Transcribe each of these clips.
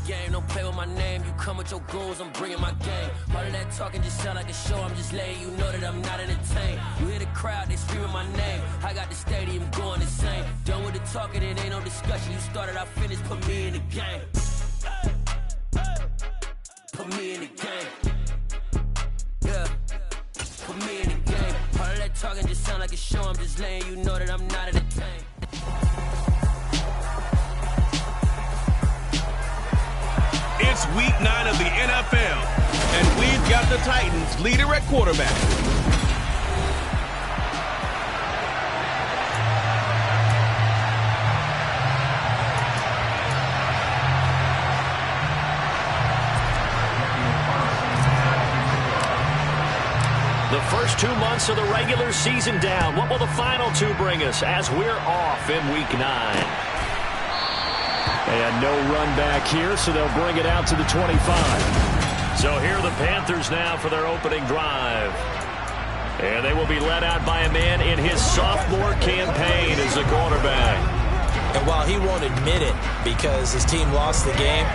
game, don't play with my name. You come with your goons, I'm bringing my game. All of that talking just sound like a show. I'm just letting you know that I'm not entertained. You hear the crowd, they screaming my name. I got the stadium going insane. Done with the talking, it ain't no discussion. You started, I finished, put me in the game. Put me in the game. Yeah. Put me in the game. All of that talking just sound like a show. I'm just letting you know that I'm not entertained. It's week 9 of the NFL, and we've got the Titans leader at quarterback. The first 2 months of the regular season down. What will the final 2 bring us as we're off in week 9? And no run back here, so they'll bring it out to the 25. So here are the Panthers now for their opening drive. And they will be led out by a man in his sophomore campaign as the quarterback. And while he won't admit it because his team lost the game,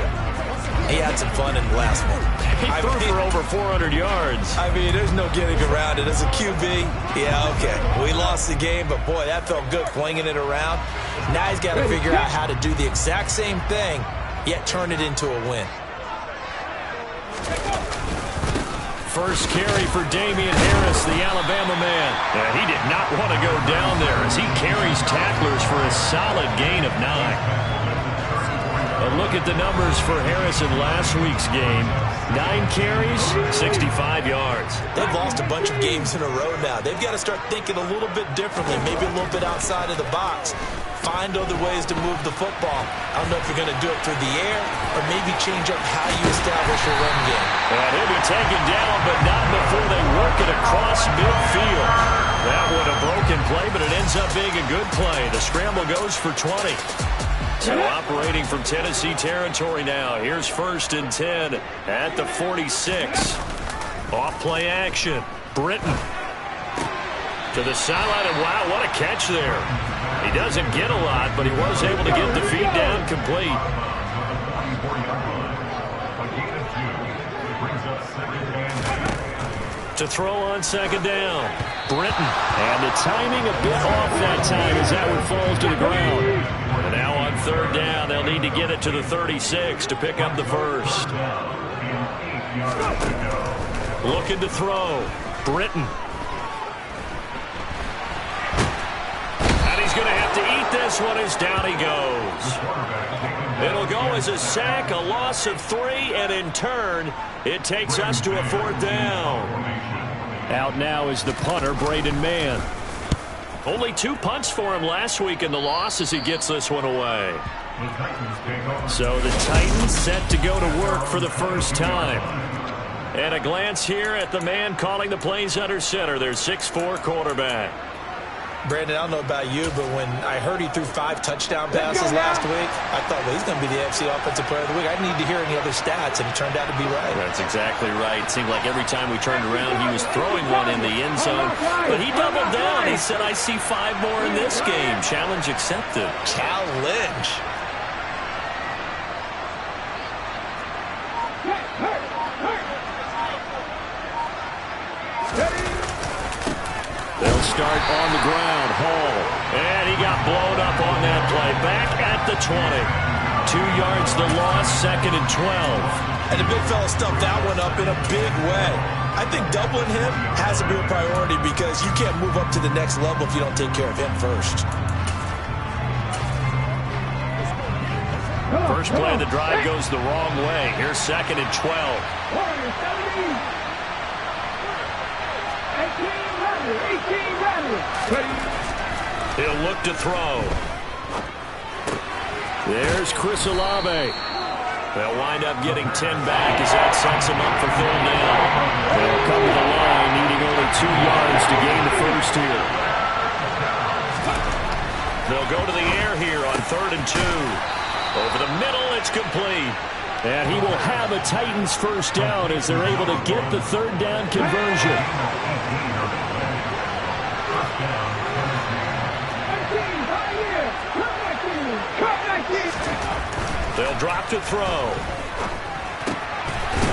he had some fun in the last one. He threw for over 400 yards. I mean, there's no getting around it. As a QB, yeah, okay. We lost the game, but boy, that felt good flinging it around. Now he's got to figure out how to do the exact same thing, yet turn it into a win. First carry for Damian Harris, the Alabama man. He did not want to go down there as he carries tacklers for a solid gain of 9. A look at the numbers for Harris in last week's game. 9 carries, 65 yards. They've lost a bunch of games in a row now. They've got to start thinking a little bit differently, maybe a little bit outside of the box. Find other ways to move the football. I don't know if you're going to do it through the air or maybe change up how you establish your run game. And he'll be taken down, but not before they work it across midfield. That would have broken play, but it ends up being a good play. The scramble goes for 20. So operating from Tennessee territory now. Here's 1st and 10 at the 46. Off play action. Britton to the sideline, and wow, what a catch there. He doesn't get a lot, but he was able to get the feed down complete. To throw on 2nd down. Britton. And the timing a bit off that time as that one falls to the ground. And now on 3rd down, they'll need to get it to the 36 to pick up the first. Looking to throw. Britton. And he's going to have to eat this one as down he goes. It'll go as a sack, a loss of 3, and in turn, it takes us to a 4th down. Out now is the punter, Braden Mann. Only 2 punts for him last week in the loss as he gets this one away. So the Titans set to go to work for the first time. And a glance here at the man calling the plays under center, their 6'4" quarterback. Brandon, I don't know about you, but when I heard he threw 5 touchdown passes last week, I thought, well, he's going to be the AFC Offensive Player of the Week. I didn't need to hear any other stats, and it turned out to be right. That's exactly right. It seemed like every time we turned around, he was throwing one in the end zone. But he doubled down. He said, I see 5 more in this game. Challenge accepted. Challenge. They'll start on the ground. Hall. And he got blown up on that play. Back at the 20. 2 yards the loss, 2nd and 12. And the big fella stuffed that one up in a big way. I think doubling him has to be a priority because you can't move up to the next level if you don't take care of him first. First play of the drive goes the wrong way. Here's 2nd and 12. He'll look to throw. There's Chris Olave. They'll wind up getting 10 back as that sets him up for 3rd down. They'll cover the line, needing only 2 yards to gain the first here. They'll go to the air here on 3rd and 2. Over the middle, it's complete. And he will have a Titans first down as they're able to get the 3rd down conversion. They'll They'll drop to throw.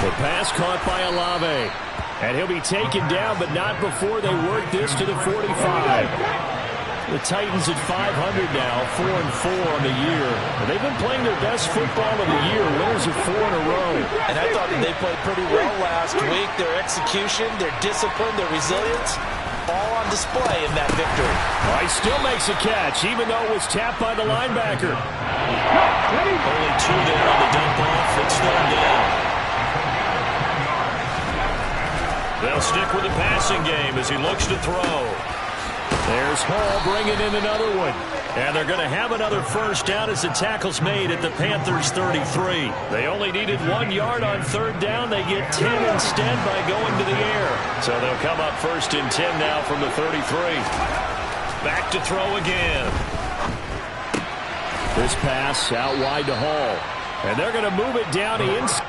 The pass caught by Olave. And he'll be taken down, but not before they work this to the 45. The Titans at 500 now, 4-4 on the year. And they've been playing their best football of the year, winners of 4 in a row. And I thought that they played pretty well last week. Their execution, their discipline, their resilience, all on display in that victory. Oh, he still makes a catch, even though it was tapped by the linebacker. Only 2 there on the dump off. It's third down. They'll stick with the passing game as he looks to throw. There's Hall bringing in another one. And they're going to have another first down as the tackle's made at the Panthers' 33. They only needed 1 yard on third down. They get 10 instead by going to the air. So they'll come up first and 10 now from the 33. Back to throw again. This pass out wide to Hall. And they're going to move it down inside.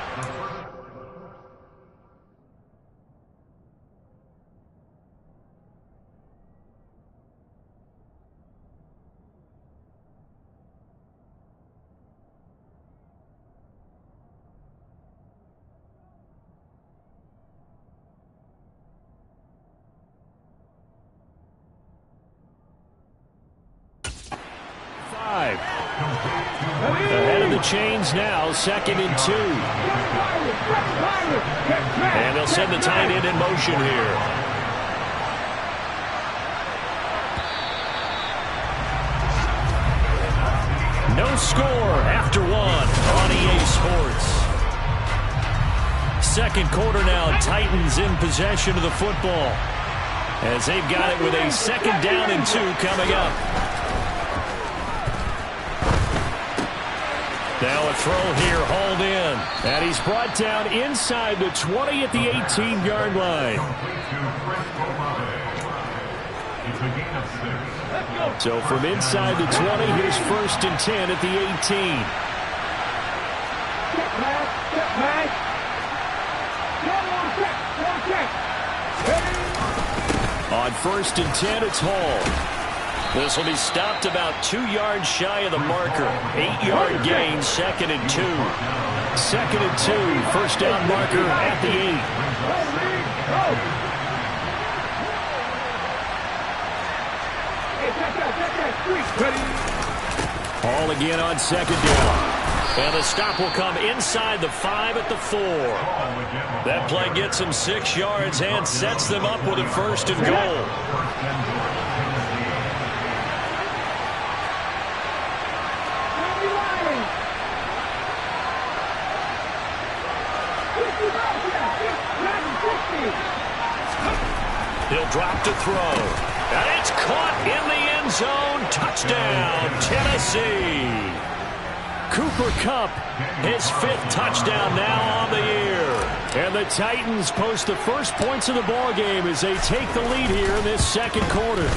Ahead of the chains now, 2nd and 2. And they'll send the tight end in motion here. No score after 1 on EA Sports. Second quarter now, Titans in possession of the football as they've got it with a 2nd down and 2 coming up. Now a throw here, hauled in. And he's brought down inside the 20 at the 18-yard line. So from inside the 20, here's 1st and 10 at the 18. On 1st and 10, it's Hall. This will be stopped about 2 yards shy of the marker. 8-yard gain, 2nd and 2. 2nd and 2, first down marker at the 8. Hall again on 2nd down. And the stop will come inside the 5 at the 4. That play gets them 6 yards and sets them up with a 1st and goal. He'll drop to throw. And it's caught in the end zone. Touchdown, Tennessee. Cooper Kupp, his 5th touchdown now on the year. And the Titans post the first points of the ballgame as they take the lead here in this 2nd quarter.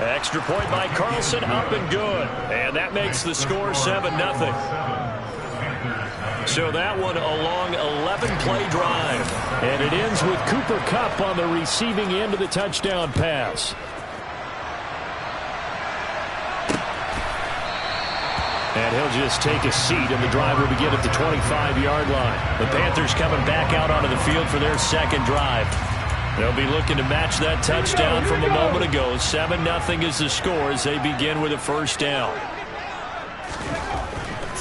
Extra point by Carlson, up and good. And that makes the score 7-0. So that one a long 11-play drive. And it ends with Cooper Kupp on the receiving end of the touchdown pass. And he'll just take a seat, and the drive will begin at the 25-yard line. The Panthers coming back out onto the field for their 2nd drive. They'll be looking to match that touchdown from a moment ago. 7-0 is the score as they begin with a first down.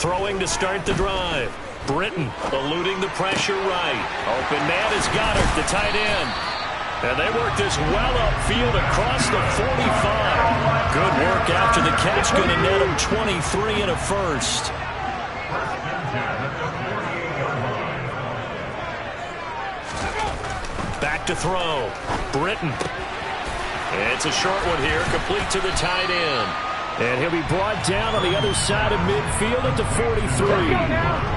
Throwing to start the drive. Britton eluding the pressure right. Open man is Goddard, the tight end. And they work this well upfield across the 45. Good work after the catch. Going to net him 23 and a first. Back to throw. Britton. It's a short one here, complete to the tight end. And he'll be brought down on the other side of midfield at the 43.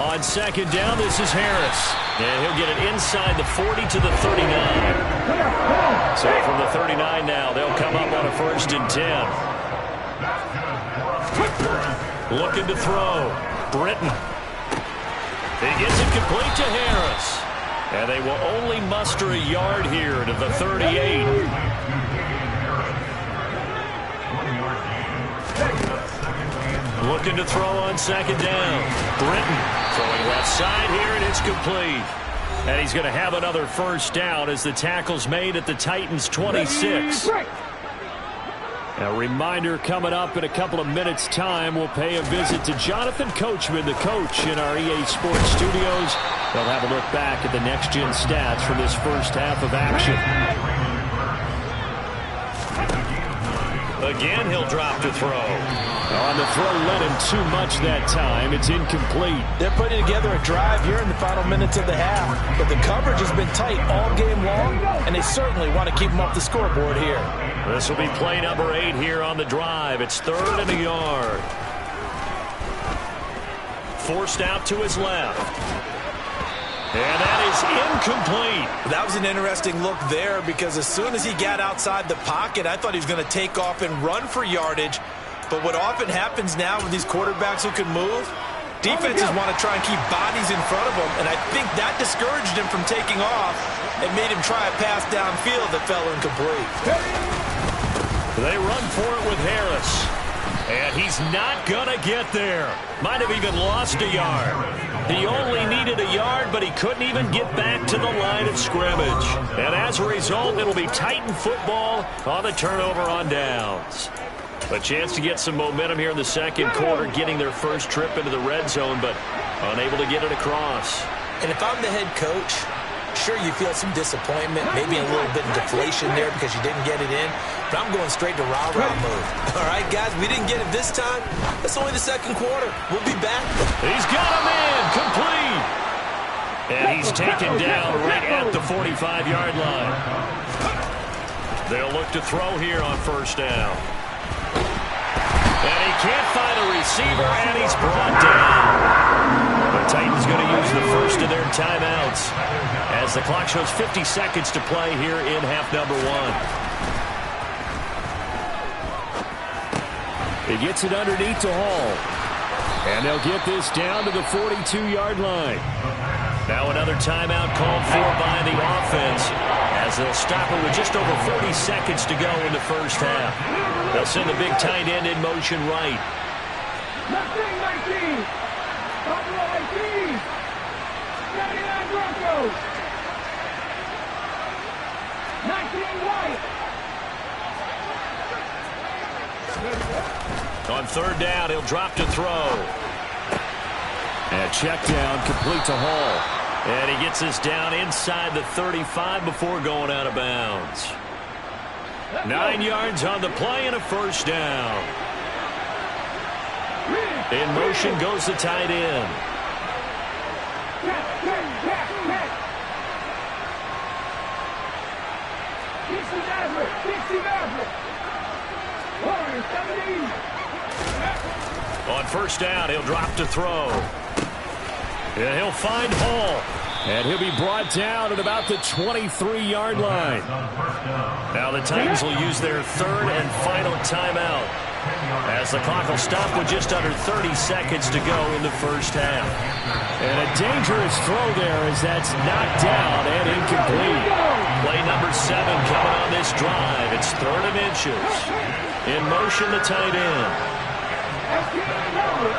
On 2nd down, this is Harris. And he'll get it inside the 40 to the 39. So from the 39 now, they'll come up on a 1st and 10. Looking to throw. Britton. He gets it complete to Harris. And they will only muster a yard here to the 38. Looking to throw on second down. Britton throwing left side here, and it's complete. And he's going to have another first down as the tackle's made at the Titans' 26. A reminder coming up in a couple of minutes' time. We'll pay a visit to Jonathan Coachman, the coach, in our EA Sports studios. They'll have a look back at the next-gen stats from this first half of action. Again, he'll drop to throw. On the throw, led him too much that time. It's incomplete. They're putting together a drive here in the final minutes of the half, but the coverage has been tight all game long, and they certainly want to keep them off the scoreboard here. This will be play number 8 here on the drive. It's 3rd and a yard. Forced out to his left. And that is incomplete. That was an interesting look there because as soon as he got outside the pocket, I thought he was going to take off and run for yardage. But what often happens now with these quarterbacks who can move, defenses want to try and keep bodies in front of them, and I think that discouraged him from taking off and made him try a pass downfield that fell incomplete. They run for it with Harris, and he's not going to get there. Might have even lost a yard. He only needed a yard, but he couldn't even get back to the line of scrimmage. And as a result, it'll be Titan football on the turnover on downs. A chance to get some momentum here in the second quarter, getting their first trip into the red zone, but unable to get it across. And if I'm the head coach, sure you feel some disappointment, maybe a little bit of deflation there because you didn't get it in, but I'm going straight to rah-rah mode. All right, guys, we didn't get it this time. It's only the second quarter. We'll be back. He's got a man complete. And he's taken down right at the 45-yard line. They'll look to throw here on first down. And he can't find a receiver, and he's brought down. The Titans going to use the first of their timeouts as the clock shows 50 seconds to play here in half number 1. He gets it underneath to Hall. And they'll get this down to the 42-yard line. Now another timeout called for by the offense as they'll stop it with just over 40 seconds to go in the first half. They'll send the big tight end in motion right. 19. Buffalo 18. 79 Broncos. 19 White. On third down, he'll drop to throw. And check down, complete to Hall. And he gets this down inside the 35 before going out of bounds. 9 yards on the play and a first down. In motion goes the tight end. On first down, he'll drop to throw. And he'll find Hall. And he'll be brought down at about the 23-yard line. Now the Titans will use their third and final timeout as the clock will stop with just under 30 seconds to go in the first half. And a dangerous throw there as that's knocked down and incomplete. Play number 7 coming on this drive. It's 3rd and inches. In motion, the tight end.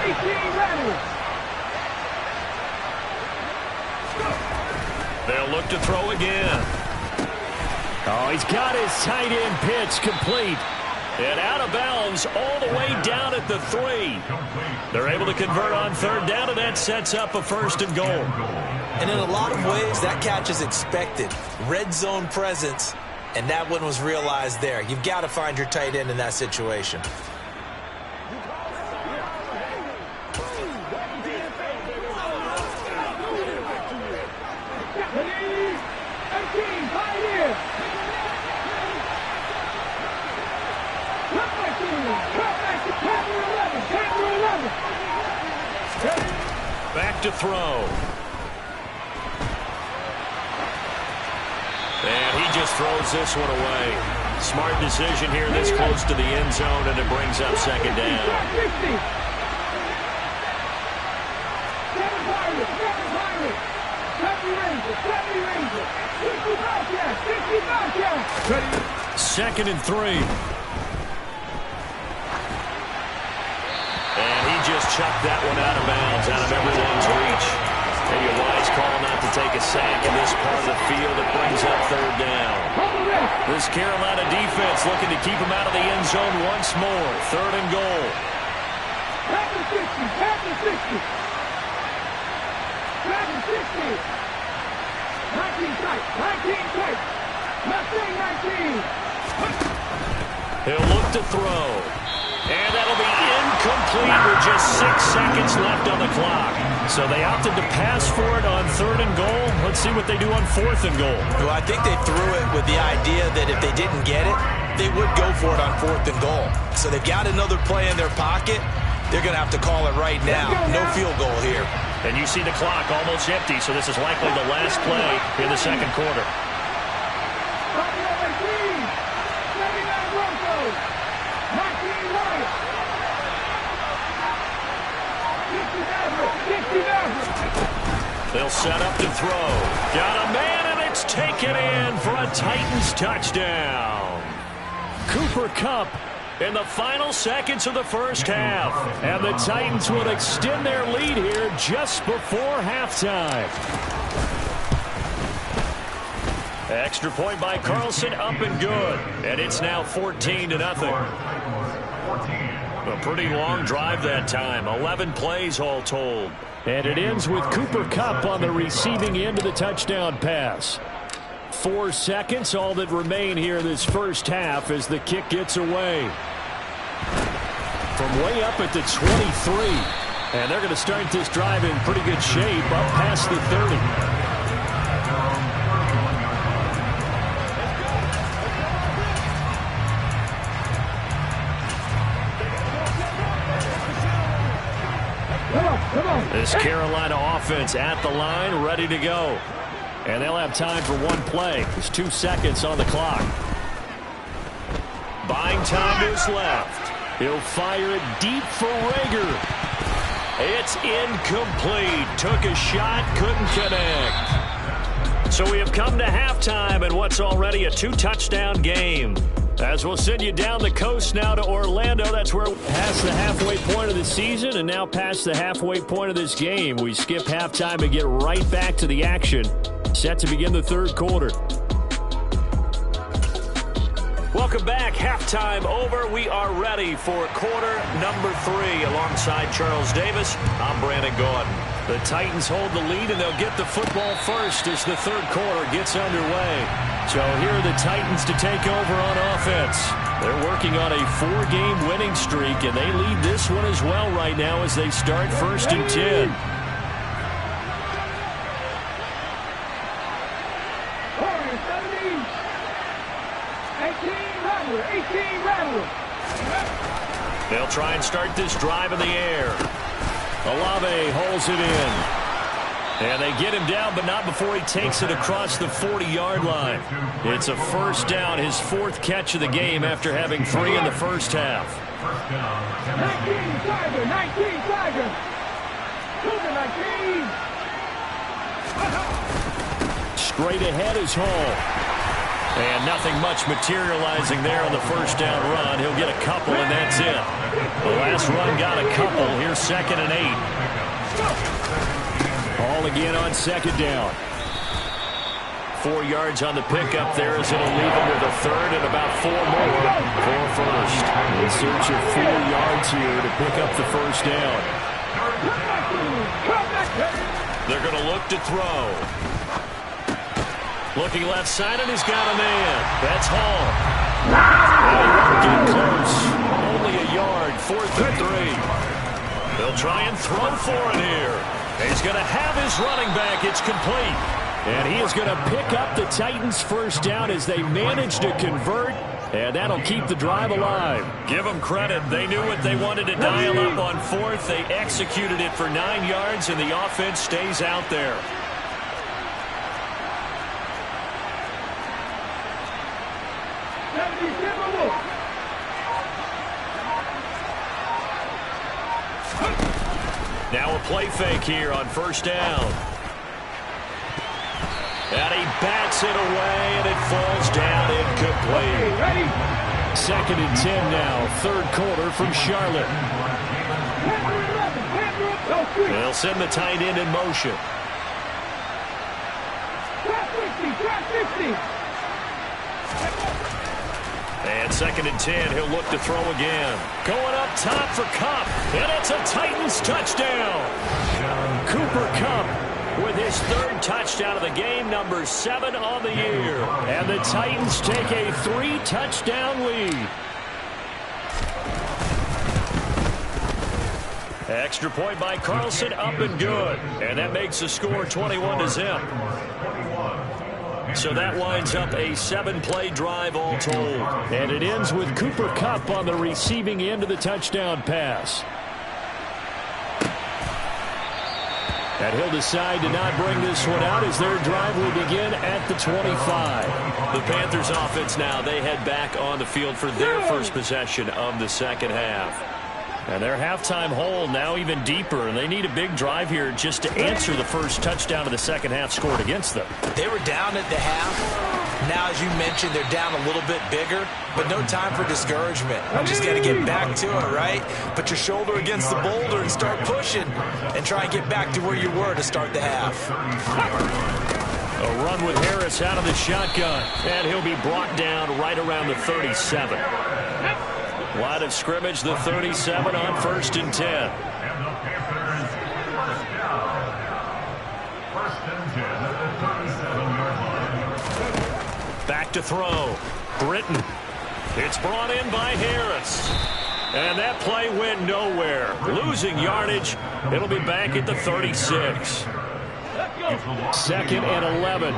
18 They'll look to throw again. Oh, he's got his tight end pitch complete. And out of bounds all the way down at the 3. They're able to convert on third down, and that sets up a first and goal. And in a lot of ways, that catch is expected. Red zone presence, and that one was realized there. You've got to find your tight end in that situation. Back to throw. And he just throws this one away. Smart decision here this close to the end zone, and it brings up second down. Second and 3. And he just chucked that one out of bounds, out of everyone's reach. Maybe a wise call not to take a sack in this part of the field. It brings up third down. This Carolina defense looking to keep him out of the end zone once more. Third and goal. Back to 60. Back to 60. Back to 60. 19 tight. 19 tight. Mustang 19. He'll look to throw. And that'll be incomplete with just 6 seconds left on the clock. So they opted to pass for it on third and goal. Let's see what they do on fourth and goal. Well, I think they threw it with the idea that if they didn't get it, they would go for it on fourth and goal. So they've got another play in their pocket. They're going to have to call it right now. No field goal here. And you see the clock almost empty, so this is likely the last play in the second quarter. They'll set up to throw. Got a man, and it's taken in for a Titans touchdown. Cooper Kupp in the final seconds of the first half. And the Titans will extend their lead here just before halftime. Extra point by Carlson, up and good. And it's now 14-0. A pretty long drive that time. 11 plays all told. And it ends with Cooper Kupp on the receiving end of the touchdown pass. 4 seconds, all that remain here in this first half as the kick gets away. From way up at the 23. And they're going to start this drive in pretty good shape up past the 30. This Carolina offense at the line, ready to go. And they'll have time for one play. There's 2 seconds on the clock. Buying time to his left. He'll fire it deep for Rager. It's incomplete. Took a shot, couldn't connect. So we have come to halftime in what's already a 2-touchdown game. As we'll send you down the coast now to Orlando. That's where past the halfway point of the season and now past the halfway point of this game. We skip halftime and get right back to the action. Set to begin the third quarter. Welcome back. Halftime over. We are ready for quarter number 3. Alongside Charles Davis, I'm Brandon Gordon. The Titans hold the lead, and they'll get the football first as the third quarter gets underway. So here are the Titans to take over on offense. They're working on a 4-game winning streak, and they lead this one as well right now as they start first and 10. They'll try and start this drive in the air. Olave holds it in. And they get him down, but not before he takes it across the 40-yard line. It's a first down, his 4th catch of the game after having 3 in the first half. 19 Tiger. Straight ahead is Hall. And nothing much materializing there on the first down run. He'll get a couple, and that's it. The last run got a couple. Here's 2nd and 8. Hall again on 2nd down. 4 yards on the pickup there as it'll leave him with a 3rd and about 4 more for first. In search of 4 yards here to pick up the first down. They're going to look to throw. Looking left side, and he's got a man. That's Hall. And he won't get close. Only a yard, 4th and 3. They'll try and throw for it here. He's going to have his running back. It's complete. And he is going to pick up the Titans' first down as they manage to convert. And that'll keep the drive alive. Give them credit. They knew what they wanted to dial up on 4th. They executed it for 9 yards, and the offense stays out there. Now a play fake here on first down. And he bats it away, and it falls down incomplete. Ready? 2nd and 10 now, 3rd quarter from Charlotte. They'll send the tight end in motion. And 2nd and 10, he'll look to throw again. Going up top for Kupp, and it's a Titans touchdown. Cooper Kupp with his 3rd touchdown of the game, number 7 on the year. And the Titans take a 3-touchdown lead. Extra point by Carlson, up and good. And that makes the score 21-0. So that winds up a 7-play drive all told. And it ends with Cooper Kupp on the receiving end of the touchdown pass. And he'll decide to not bring this one out as their drive will begin at the 25. The Panthers offense now, they head back on the field for their first possession of the second half. And their halftime hole now even deeper, and they need a big drive here just to answer the first touchdown of the second half scored against them. They were down at the half. Now, as you mentioned, they're down a little bit bigger, but no time for discouragement. You just got to get back to it, right? Put your shoulder against the boulder and start pushing and try and get back to where you were to start the half. A run with Harris out of the shotgun, and he'll be brought down right around the 37. Line of scrimmage, the 37 on 1st and 10. Back to throw. Britton. It's brought in by Harris. And that play went nowhere. Losing yardage. It'll be back at the 36. 2nd and 11.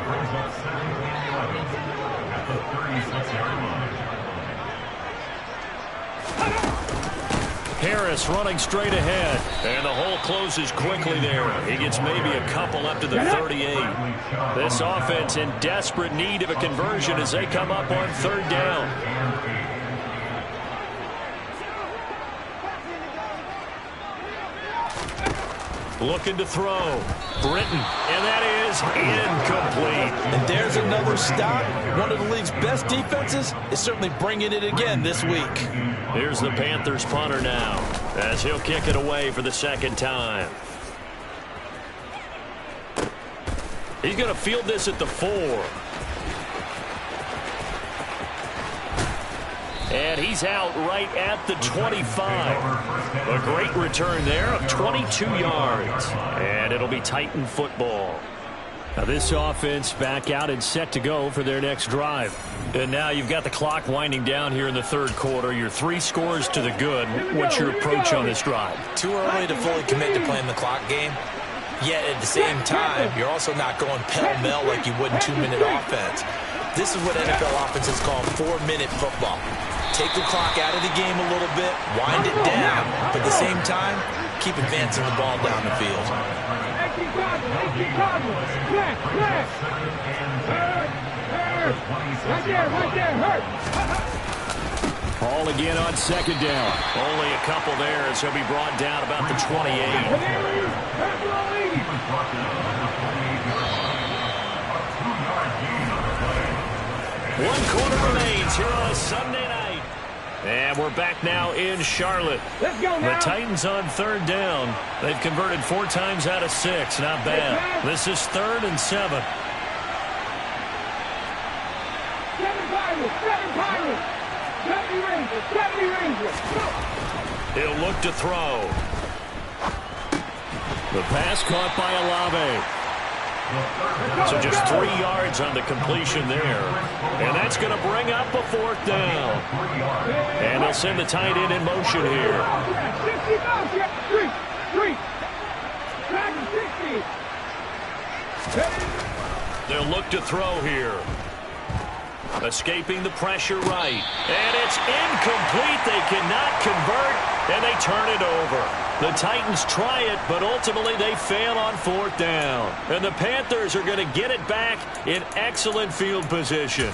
Harris running straight ahead. And the hole closes quickly there. He gets maybe a couple up to the 38. This offense in desperate need of a conversion as they come up on 3rd down. Looking to throw. Britton. And that is incomplete. And there's another stop. One of the league's best defenses is certainly bringing it again this week. Here's the Panthers punter now as he'll kick it away for the 2nd time. He's going to field this at the 4. And he's out right at the 25. A great return there of 22 yards. And it'll be Titan football. Now this offense back out and set to go for their next drive. And now you've got the clock winding down here in the 3rd quarter. Your 3 scores to the good. What's your approach on this drive? Too early to fully commit to playing the clock game. Yet at the same time, you're also not going pell-mell like you would in 2-minute offense. This is what NFL offenses call 4-minute football. Take the clock out of the game a little bit, wind it down, but at the same time, keep advancing the ball down the field. Ball again on 2nd down. Only a couple there as he'll be brought down about the 28. One quarter remains here on a Sunday night. And we're back now in Charlotte. Let's go now. The Titans on 3rd down. They've converted 4 times out of 6. Not bad. This is 3rd and 7. 7 Pirates. 70 Rangers. 70 Rangers. He'll look to throw. The pass caught by Olave. So just 3 yards on the completion there. And that's going to bring up a 4th down. And they'll send the tight end in motion here. 60. They'll look to throw here. Escaping the pressure right. And it's incomplete. They cannot convert, and they turn it over. The Titans try it, but ultimately they fail on 4th down. And the Panthers are going to get it back in excellent field position.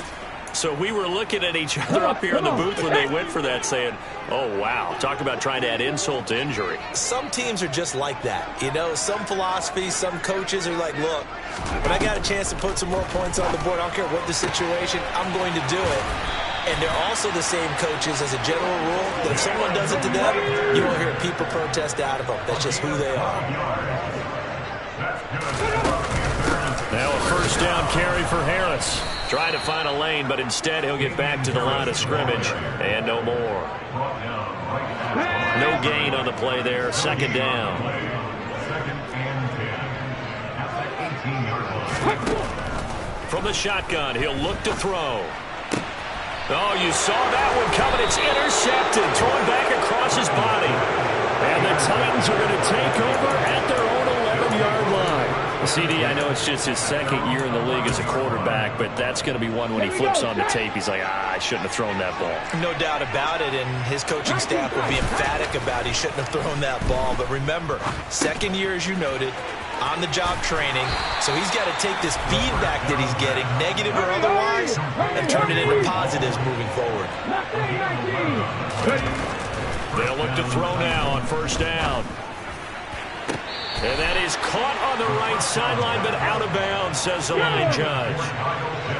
So we were looking at each other up here in the booth when they went for that saying, oh, wow, talk about trying to add insult to injury. Some teams are just like that. You know, some philosophies, some coaches are like, look, when I got a chance to put some more points on the board, I don't care what the situation, I'm going to do it. And they're also the same coaches as a general rule that if someone does it to them, you won't hear people protest out of them. That's just who they are. Now a first down carry for Harris. Trying to find a lane, but instead he'll get back to the line of scrimmage. And no more. No gain on the play there. Second down. From the shotgun, he'll look to throw. Oh, you saw that one coming. It's intercepted. Thrown back across his body. And the Titans are going to take over at their own 11-yard line. CD, I know it's just his second year in the league as a quarterback, but that's going to be one when he flips on the tape. He's like, I shouldn't have thrown that ball. No doubt about it, and his coaching staff will be emphatic about he shouldn't have thrown that ball. But remember, second year, as you noted, on-the-job training, so he's got to take this feedback that he's getting, negative or otherwise, and turn it into positives moving forward. They'll look to throw now on first down. And that is caught on the right sideline, but out of bounds, says the line judge.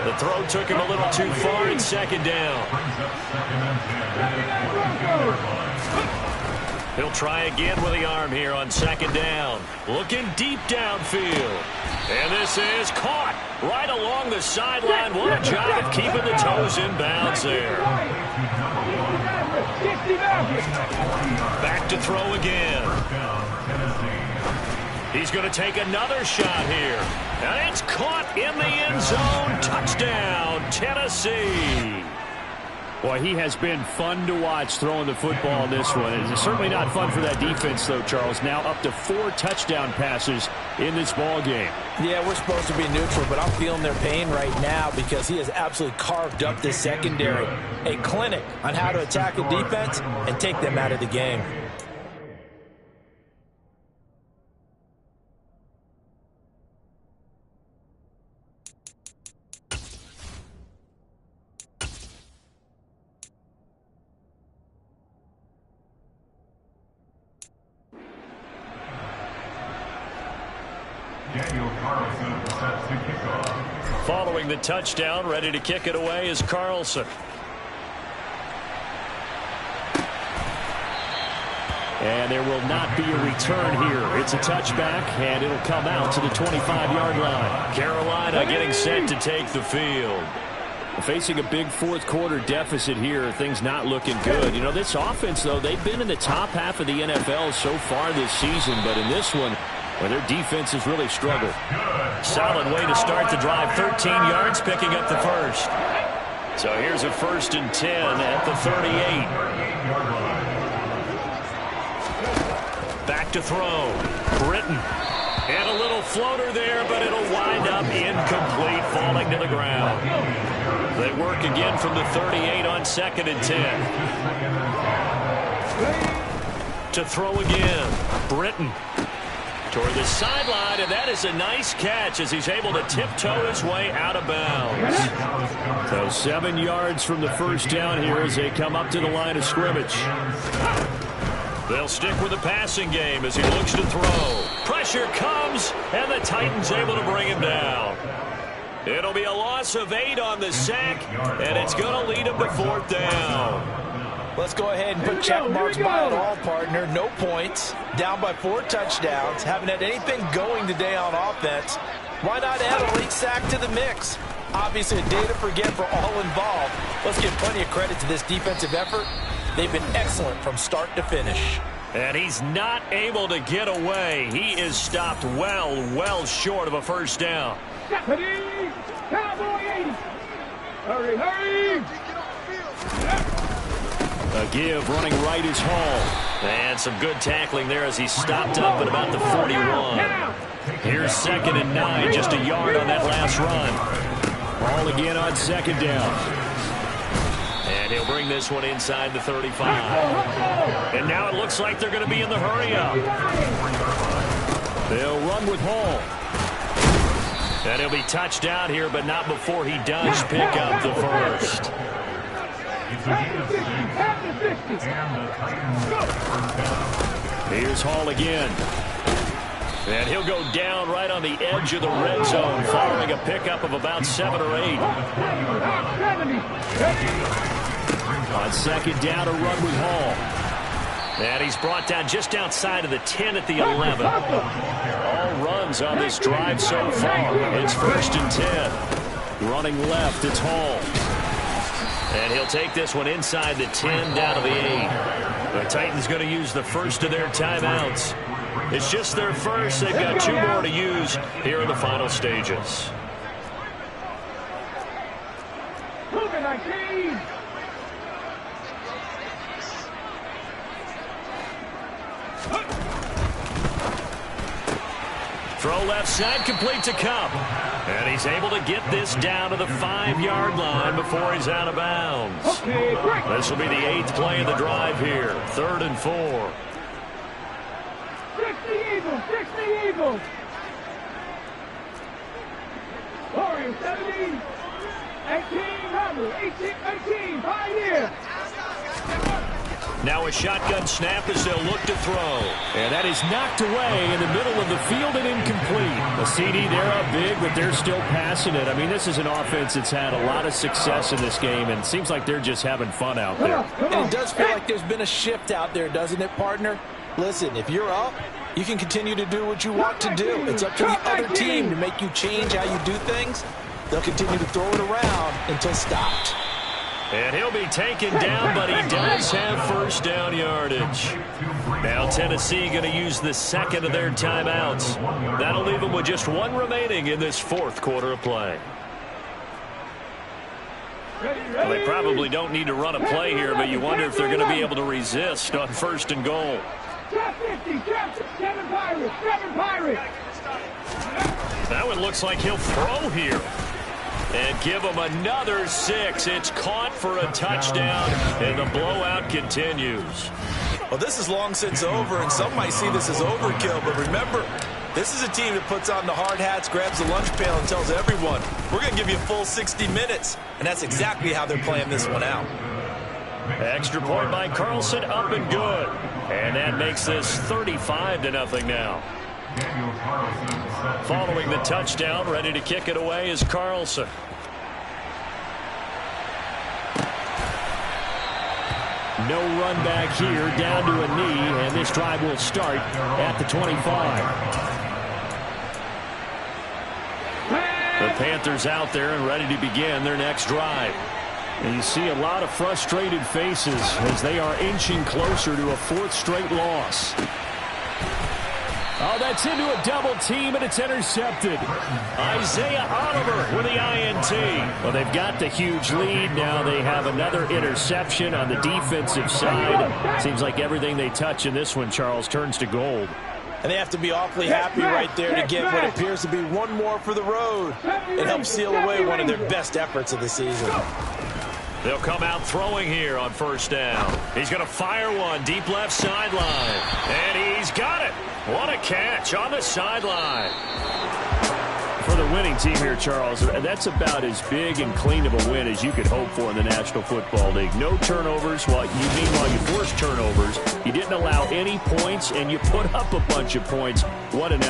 The throw took him a little too far in second down. He'll try again with the arm here on second down. Looking deep downfield. And this is caught right along the sideline. What a job of keeping the toes in bounds there. Back to throw again. He's going to take another shot here. And it's caught in the end zone. Touchdown, Tennessee. Boy, he has been fun to watch throwing the football in this one. It's certainly not fun for that defense, though, Charles. Now up to 4 touchdown passes in this ball game. Yeah, we're supposed to be neutral, but I'm feeling their pain right now because he has absolutely carved up this secondary. A clinic on how to attack a defense and take them out of the game. Following the touchdown, ready to kick it away is Carlson. And there will not be a return here. It's a touchback, and it'll come out to the 25-yard line. Carolina getting set to take the field. Facing a big fourth-quarter deficit here, things not looking good. You know, this offense, though, they've been in the top half of the NFL so far this season, but in this one, well, their defense has really struggled. Solid way to start the drive. 13 yards, picking up the first. So here's a 1st and 10 at the 38. Back to throw. Britton. And a little floater there, but it'll wind up incomplete, falling to the ground. They work again from the 38 on 2nd and 10. To throw again. Britton. Toward the sideline, and that is a nice catch as he's able to tiptoe his way out of bounds. So 7 yards from the first down here as they come up to the line of scrimmage. They'll stick with the passing game as he looks to throw. Pressure comes, and the Titans able to bring him down. It'll be a loss of 8 on the sack, and it's going to lead him to 4th down. Let's go ahead and put check marks by it all, partner. No points. Down by 4 touchdowns. Haven't had anything going today on offense. Why not add a late sack to the mix? Obviously a day to forget for all involved. Let's give plenty of credit to this defensive effort. They've been excellent from start to finish. And he's not able to get away. He is stopped well short of a first down. Cowboy 80. Hurry, hurry. A give running right is Hall. And some good tackling there as he stopped up at about the 41. Here's 2nd and 9, just a yard on that last run. Ball again on 2nd down. And he'll bring this one inside the 35. And now it looks like they're going to be in the hurry up. They'll run with Hall. And he'll be touched down here, but not before he does pick up the first. Here's Hall again. And he'll go down right on the edge of the red zone following a pickup of about 7 or 8. On second down, a run with Hall. And he's brought down just outside of the 10 at the 11. All runs on this drive so far. It's 1st and 10. Running left, it's Hall. And he'll take this one inside the 10 down to the 8. The Titans going to use the first of their timeouts. It's just their first. They've got 2 more to use here in the final stages. Throw left side, complete to Cup. And he's able to get this down to the 5-yard line before he's out of bounds. This will be the 8th play of the drive here. 3rd and 4. 60 Eagles. Warriors 17. 18 Rebels. 18 Pioneer. Now a shotgun snap as they'll look to throw. And that is knocked away in the middle of the field and incomplete. The CD, they're up big, but they're still passing it. I mean, this is an offense that's had a lot of success in this game, and it seems like they're just having fun out there. And it does feel like there's been a shift out there, doesn't it, partner? Listen, if you're up, you can continue to do what you want to do. It's up to the other team to make you change how you do things. They'll continue to throw it around until stopped. And he'll be taken down, but he does have 1st down yardage. Now Tennessee going to use the 2nd of their timeouts. That'll leave them with just 1 remaining in this 4th quarter of play. Well, they probably don't need to run a play here, but you wonder if they're going to be able to resist on 1st and goal. 7 Pirates. That one looks like he'll throw here. And give him another 6. It's caught for a touchdown, and the blowout continues. Well, this is long since over, and some might see this as overkill. But remember, this is a team that puts on the hard hats, grabs the lunch pail, and tells everyone, we're going to give you a full 60 minutes. And that's exactly how they're playing this one out. Extra point by Carlson, up and good. And that makes this 35-0 now. Following the touchdown, ready to kick it away is Carlson. No run back here, down to a knee, and this drive will start at the 25. The Panthers out there and ready to begin their next drive. And you see a lot of frustrated faces as they are inching closer to a 4th straight loss. Oh, that's into a double team, and it's intercepted. Isaiah Oliver with the INT. Well, they've got the huge lead. Now they have another interception on the defensive side. Seems like everything they touch in this one, Charles, turns to gold. And they have to be awfully happy right there to get what appears to be 1 more for the road. It helps seal away one of their best efforts of the season. They'll come out throwing here on 1st down. He's going to fire one deep left sideline. And he's got it. What a catch on the sideline. For the winning team here, Charles, that's about as big and clean of a win as you could hope for in the National Football League. No turnovers. Meanwhile, you forced turnovers. You didn't allow any points, and you put up a bunch of points. What an